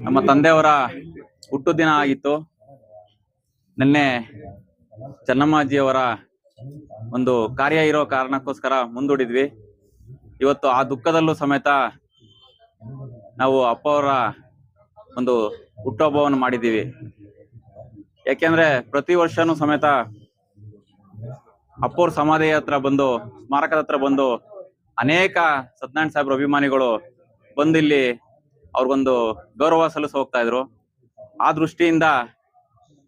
ನಮ್ಮ ತಂದೆಯವರ ಹುಟ್ಟುದಿನ ಆಗಿತ್ತು. ನಿನ್ನೆ ಚೆನ್ನಮ್ಮಾಜಿಯವರ ಒಂದು ಕಾರ್ಯ ಇರೋ ಕಾರಣಕ್ಕೋಸ್ಕರ ಮುಂದೂಡಿದ್ವಿ. ಇವತ್ತು ಆ ದುಃಖದಲ್ಲೂ ಸಮೇತ ನಾವು ಅಪ್ಪ ಅವರ ಒಂದು ಹುಟ್ಟುಹಬ್ಬವನ್ನು ಮಾಡಿದ್ದೀವಿ. ಯಾಕೆಂದ್ರೆ ಪ್ರತಿ ವರ್ಷನೂ ಸಮೇತ ಅಪ್ಪವ್ರ ಸಮಾಧಿ ಹತ್ರ ಬಂದು, ಸ್ಮಾರಕದ ಹತ್ರ ಬಂದು ಅನೇಕ ಸತ್ಯನಾರಾಯಣ ಸಾಹೇಬ್ರ ಅಭಿಮಾನಿಗಳು ಬಂದಿಲ್ಲಿ ಅವ್ರಿಗೊಂದು ಗೌರವ ಸಲ್ಲಿಸ ಹೋಗ್ತಾ ಇದ್ರು. ಆ ದೃಷ್ಟಿಯಿಂದ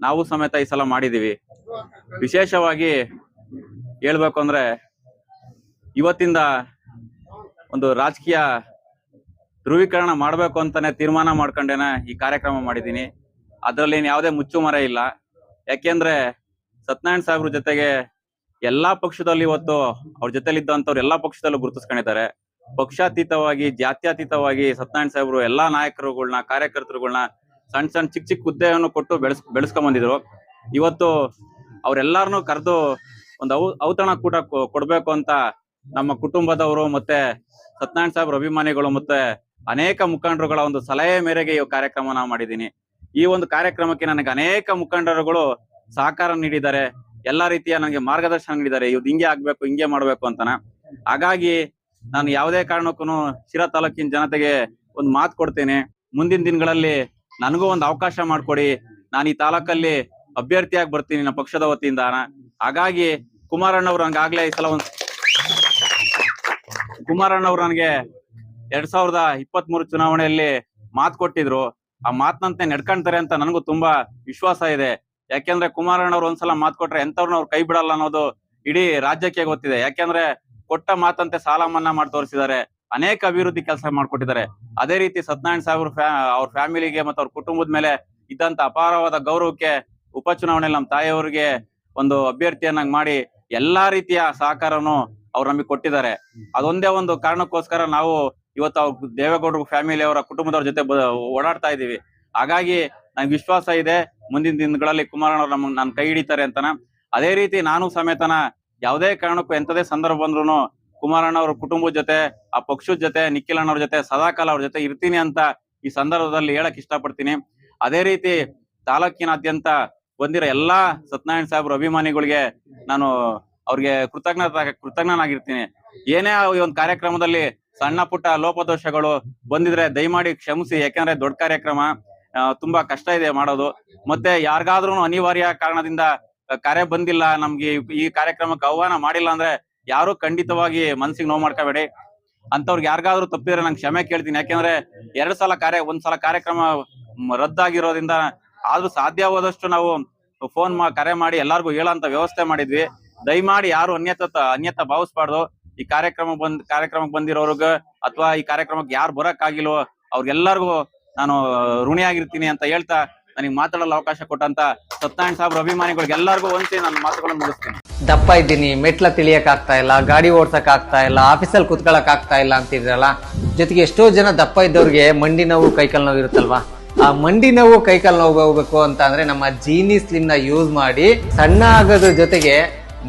ನಾವು ಸಮೇತ ಈ ಸಲ ಮಾಡಿದೀವಿ. ವಿಶೇಷವಾಗಿ ಹೇಳ್ಬೇಕು ಅಂದ್ರೆ ಇವತ್ತಿಂದ ಒಂದು ರಾಜಕೀಯ ಧ್ರುವೀಕರಣ ಮಾಡ್ಬೇಕು ಅಂತಾನೆ ತೀರ್ಮಾನ ಮಾಡ್ಕೊಂಡೇನೆ ಈ ಕಾರ್ಯಕ್ರಮ ಮಾಡಿದ್ದೀನಿ. ಅದರಲ್ಲಿ ಯಾವುದೇ ಮುಚ್ಚುಮರೆ ಇಲ್ಲ. ಯಾಕೆಂದ್ರೆ ಸತ್ಯನಾರಾಯಣ ಸಾಹೇಬ್ರ ಜೊತೆಗೆ ಎಲ್ಲಾ ಪಕ್ಷದಲ್ಲಿ ಇವತ್ತು ಅವ್ರ ಜೊತೆಲಿದ್ದಂಥವ್ರು ಎಲ್ಲಾ ಪಕ್ಷದಲ್ಲೂ ಗುರುತಿಸ್ಕೊಂಡಿದ್ದಾರೆ. ಪಕ್ಷಾತೀತವಾಗಿ, ಜಾತ್ಯತೀತವಾಗಿ ಸತ್ಯನಾರಾಯಣ ಸಾಹೇಬ್ರು ಎಲ್ಲಾ ನಾಯಕರುಗಳನ್ನ, ಕಾರ್ಯಕರ್ತರುಗಳನ್ನ ಸಣ್ಣ ಸಣ್ಣ ಚಿಕ್ಕ ಚಿಕ್ಕ ಹುದ್ದೆಯನ್ನು ಕೊಟ್ಟು ಬೆಳೆಸ್ಕೊಂಡ್ ಬಂದಿದ್ರು. ಇವತ್ತು ಅವ್ರೆಲ್ಲಾರನು ಕರೆದು ಒಂದು ಔತಣ ಕೂಟ ಕೊಡ್ಬೇಕು ಅಂತ ನಮ್ಮ ಕುಟುಂಬದವರು ಮತ್ತೆ ಸತ್ಯನಾರಾಯಣ ಸಾಹೇಬ್ರ ಅಭಿಮಾನಿಗಳು ಮತ್ತೆ ಅನೇಕ ಮುಖಂಡರುಗಳ ಒಂದು ಸಲಹೆ ಮೇರೆಗೆ ಈ ಕಾರ್ಯಕ್ರಮ ನಾವು ಮಾಡಿದ್ದೀನಿ. ಈ ಒಂದು ಕಾರ್ಯಕ್ರಮಕ್ಕೆ ನನಗೆ ಅನೇಕ ಮುಖಂಡರುಗಳು ಸಹಕಾರ ನೀಡಿದ್ದಾರೆ, ಎಲ್ಲಾ ರೀತಿಯ ನನಗೆ ಮಾರ್ಗದರ್ಶನ ನೀಡಿದ್ದಾರೆ. ಇವ್ದು ಹಿಂಗೆ ಆಗ್ಬೇಕು, ಹಿಂಗೆ ಮಾಡ್ಬೇಕು ಅಂತಾನ. ಹಾಗಾಗಿ ನಾನು ಯಾವುದೇ ಕಾರಣಕ್ಕೂ ಶಿರಾ ತಾಲೂಕಿನ ಜನತೆಗೆ ಒಂದು ಮಾತು ಕೊಡ್ತೇನೆ, ಮುಂದಿನ ದಿನಗಳಲ್ಲಿ ನನಗೂ ಒಂದು ಅವಕಾಶ ಮಾಡ್ಕೊಡಿ. ನಾನು ಈ ತಾಲೂಕಲ್ಲಿ ಅಭ್ಯರ್ಥಿಯಾಗಿ ಬರ್ತೀನಿ ನಮ್ಮ ಪಕ್ಷದ ವತಿಯಿಂದ. ಹಾಗಾಗಿ ಕುಮಾರಣ್ಣವ್ರು ನನಗಾಗ್ಲೇ ಈ ಸಲ ಕುಮಾರಣ್ಣವ್ರು ನನಗೆ 2023 ಚುನಾವಣೆಯಲ್ಲಿ ಮಾತು ಕೊಟ್ಟಿದ್ರು. ಆ ಮಾತನಂತೆ ನಡ್ಕೊಂತಾರೆ ಅಂತ ನನಗೂ ತುಂಬಾ ವಿಶ್ವಾಸ ಇದೆ. ಯಾಕೆಂದ್ರೆ ಕುಮಾರಣ್ಣವ್ರು ಒಂದ್ಸಲ ಮಾತು ಕೊಟ್ರೆ ಎಂತವ್ರನ್ನ ಅವ್ರು ಕೈ ಬಿಡಲ್ಲ ಅನ್ನೋದು ಇಡೀ ರಾಜ್ಯಕ್ಕೆ ಗೊತ್ತಿದೆ. ಯಾಕೆಂದ್ರೆ ಕೊಟ್ಟ ಮಾತಂತೆ ಸಾಲ ಮನ್ನಾ ಮಾಡಿ ತೋರಿಸಿದ್ದಾರೆ, ಅನೇಕ ಅಭಿವೃದ್ಧಿ ಕೆಲಸ ಮಾಡ್ಕೊಟ್ಟಿದ್ದಾರೆ. ಅದೇ ರೀತಿ ಸತ್ಯನಾರಾಯಣ ಸಾಹೇಬ್ರ ಅವ್ರ ಫ್ಯಾಮಿಲಿಗೆ ಮತ್ತೆ ಅವ್ರ ಕುಟುಂಬದ ಮೇಲೆ ಇದ್ದಂತ ಅಪಾರವಾದ ಗೌರವಕ್ಕೆ ಉಪಚುನಾವಣೆಯಲ್ಲಿ ನಮ್ಮ ತಾಯಿಯವರಿಗೆ ಒಂದು ಅಭ್ಯರ್ಥಿಯನ್ನಾಗಿ ಮಾಡಿ ಎಲ್ಲಾ ರೀತಿಯ ಸಹಕಾರನು ಅವ್ರು ನಮಗೆ ಕೊಟ್ಟಿದ್ದಾರೆ. ಅದೊಂದೇ ಒಂದು ಕಾರಣಕ್ಕೋಸ್ಕರ ನಾವು ಇವತ್ತು ಅವ್ರ ದೇವೇಗೌಡರು ಫ್ಯಾಮಿಲಿ ಅವರ ಕುಟುಂಬದವ್ರ ಜೊತೆ ಓಡಾಡ್ತಾ ಇದೀವಿ. ಹಾಗಾಗಿ ನಂಗೆ ವಿಶ್ವಾಸ ಇದೆ ಮುಂದಿನ ದಿನಗಳಲ್ಲಿ ಕುಮಾರಣ್ಣವ್ರು ನನ್ನ ಕೈ ಹಿಡಿತಾರೆ ಅಂತಾನ. ಅದೇ ರೀತಿ ನಾನು ಸಮೇತನ ಯಾವುದೇ ಕಾರಣಕ್ಕೂ ಎಂತದೇ ಸಂದರ್ಭ ಬಂದ್ರು ಕುಮಾರಣ್ಣವ್ರ ಕುಟುಂಬದ ಜೊತೆ, ಆ ಪಕ್ಷದ ಜೊತೆ, ನಿಖಿಲ್ ಅಣ್ಣವ್ರ ಜೊತೆ ಸದಾಕಾಲ ಅವ್ರ ಜೊತೆ ಇರ್ತೀನಿ ಅಂತ ಈ ಸಂದರ್ಭದಲ್ಲಿ ಹೇಳಕ್ ಇಷ್ಟಪಡ್ತೀನಿ. ಅದೇ ರೀತಿ ತಾಲೂಕಿನಾದ್ಯಂತ ಬಂದಿರೋ ಎಲ್ಲಾ ಸತ್ಯನಾರಾಯಣ ಸಾಹೇಬ್ರ ಅಭಿಮಾನಿಗಳಿಗೆ ನಾನು ಅವ್ರಿಗೆ ಕೃತಜ್ಞನಾಗಿರ್ತೀನಿ. ಏನೇ ಈ ಒಂದು ಕಾರ್ಯಕ್ರಮದಲ್ಲಿ ಸಣ್ಣ ಪುಟ್ಟ ಲೋಪದೋಷಗಳು ಬಂದಿದ್ರೆ ದಯಮಾಡಿ ಕ್ಷಮಿಸಿ. ಯಾಕಂದ್ರೆ ದೊಡ್ಡ ಕಾರ್ಯಕ್ರಮ, ತುಂಬಾ ಕಷ್ಟ ಇದೆ ಮಾಡೋದು. ಮತ್ತೆ ಯಾರಿಗಾದ್ರೂ ಅನಿವಾರ್ಯ ಕಾರಣದಿಂದ ಕಾರ್ಯ ಬಂದಿಲ್ಲ, ನಮ್ಗೆ ಈ ಕಾರ್ಯಕ್ರಮಕ್ಕೆ ಆಹ್ವಾನ ಮಾಡಿಲ್ಲ ಅಂದ್ರೆ ಯಾರು ಖಂಡಿತವಾಗಿ ಮನ್ಸಿಗೆ ನೋವು ಮಾಡ್ಕೋಬೇಡಿ. ಅಂತವ್ರಿಗೆ ಯಾರಿಗಾದ್ರೂ ತಪ್ಪಿದ್ರೆ ನಂಗೆ ಕ್ಷಮೆ ಕೇಳ್ತೀನಿ. ಯಾಕೆಂದ್ರೆ ಒಂದ್ಸಲ ಕಾರ್ಯಕ್ರಮ ರದ್ದಾಗಿರೋದ್ರಿಂದ ಆದ್ರೂ ಸಾಧ್ಯವಾದಷ್ಟು ನಾವು ಫೋನ್ ಕರೆ ಮಾಡಿ ಎಲ್ಲಾರ್ಗು ಹೇಳೋಂತ ವ್ಯವಸ್ಥೆ ಮಾಡಿದ್ವಿ. ದಯಮಾಡಿ ಯಾರು ಅನ್ಯತಾ ಭಾವಿಸ್ಬಾರ್ದು. ಈ ಕಾರ್ಯಕ್ರಮಕ್ಕೆ ಬಂದಿರೋರ್ಗ ಅಥವಾ ಈ ಕಾರ್ಯಕ್ರಮಕ್ಕೆ ಯಾರು ಬರಕ್ ಆಗಿಲ್ವೋ ಅವ್ರಿಗೆಲ್ಲರಿಗೂ ನಾನು ಋಣಿಯಾಗಿರ್ತೀನಿ ಅಂತ ಹೇಳ್ತಾ ನನಗೆ ಮಾತಾಡಲು ಅವಕಾಶ ಕೊಟ್ಟಂತ ಸತ್ಯನಾರಾಯಣ ಸಾಹೇಬ್ರ ಅಭಿಮಾನಿಗಳಿಗೆ ಎಲ್ಲರಿಗೂ ಒಂದ್ಸಿ ನನ್ನ ಮಾತುಗಳನ್ನು ಮುಗಿಸ್ತೀನಿ. ದಪ್ಪ ಇದ್ದೀನಿ, ಮೆಟ್ಲ ತಿಳಿಯಕ್ ಆಗ್ತಾ ಇಲ್ಲ, ಗಾಡಿ ಓಡ್ಸಕ್ ಆಗ್ತಾ ಇಲ್ಲ, ಆಫೀಸಲ್ಲಿ ಕುತ್ಕೊಳಕ್ ಆಗ್ತಾ ಇಲ್ಲ ಅಂತಿದ್ರಲ್ಲ. ಜೊತೆಗೆ ಎಷ್ಟೋ ಜನ ದಪ್ಪ ಇದ್ದವ್ರಿಗೆ ಮಂಡಿ ನೋವು, ಕೈಕಾಲ್ ನೋವು ಇರುತ್ತಲ್ವಾ. ಆ ಮಂಡಿ ನೋವು, ಕೈಕಾಲ್ ನೋವು ಹೋಗ್ಬೇಕು ಅಂತ ಅಂದ್ರೆ ನಮ್ಮ ಜೀನಿ ಸ್ಲಿಮ್ ನ ಯೂಸ್ ಮಾಡಿ ಸಣ್ಣ ಆಗೋದ್ರ ಜೊತೆಗೆ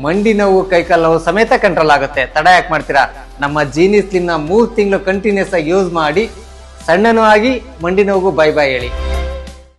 ಮಂಡಿ ನೋವು, ಕೈಕಾಲ್ ನೋವು ಸಮೇತ ಕಂಟ್ರೋಲ್ ಆಗುತ್ತೆ. ತಡ ಯಾಕೆ ಮಾಡ್ತೀರಾ? ನಮ್ಮ ಜೀನಿ ಸ್ಲಿಮ್ ನ 3 ತಿಂಗಳು ಕಂಟಿನ್ಯೂಸ್ ಆಗಿ ಯೂಸ್ ಮಾಡಿ ಸಣ್ಣನೂ ಆಗಿ ಮಂಡಿ ನೋವು ಬೈ ಬೈ ಹೇಳಿ.